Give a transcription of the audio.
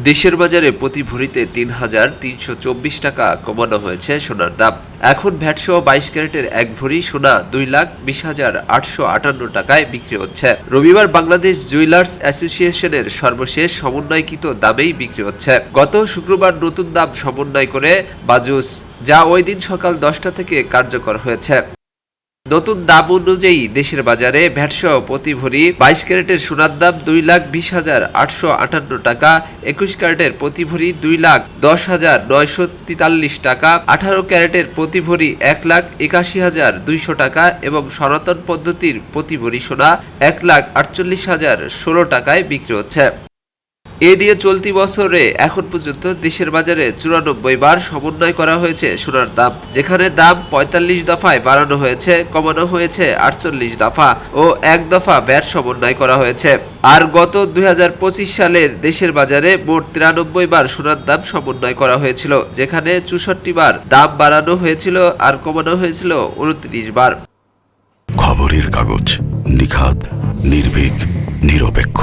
দেশের বাজারে প্রতি ভরিতে ৩,৩২৪ টাকা কমানো হয়েছে সোনার দাম। এখন ভ্যাটসহ ২২ ক্যারেটের এক ভরি সোনা ২,২০,৮৫৮ টাকায় বিক্রি হচ্ছে। রবিবার বাংলাদেশ জুয়েলার্স অ্যাসোসিয়েশনের সর্বশেষ সমন্বয়কৃত দামেই বিক্রি হচ্ছে। গত শুক্রবার নতুন দাম সমন্বয় করে বাজুস, যা ওই দিন সকাল ১০টা থেকে কার্যকর হয়েছে। নতুন দাম অনুযায়ী দেশের বাজারে ভ্যাটসহ প্রতি ভরি ২২ ক্যারেটের সোনার দাম ২,২০,৮৫৮ টাকা, ২১ ক্যারেটের প্রতি ভরি ২,১০,৯৪৩ টাকা, ১৮ ক্যারেটের প্রতি ভরি ১,৮১,২০০ টাকা এবং সনাতন পদ্ধতির প্রতি ভরি সোনা ১,৪৮,০১৬ টাকায় বিক্রি হচ্ছে। এ নিয়ে চলতি বছরে এখন পর্যন্ত দেশের বাজারে ৯৪ বার সমন্বয় করা হয়েছে সোনার দাম, যেখানে দাম ৪৫ দফায় বাড়ানো হয়েছে, কমানো হয়েছে ৪৮ দফা ও ১ দফা ভ্যাট সমন্বয় করা হয়েছে। আর গত ২০২৫ সালের দেশের বাজারে মোট ৯৩ বার সোনার দাম সমন্বয় করা হয়েছিল, যেখানে ৬৪ বার দাম বাড়ানো হয়েছিল আর কমানো হয়েছিল ২৯ বার। খবরের কাগজ, নিখাত, নির্ভীক, নিরপেক্ষ।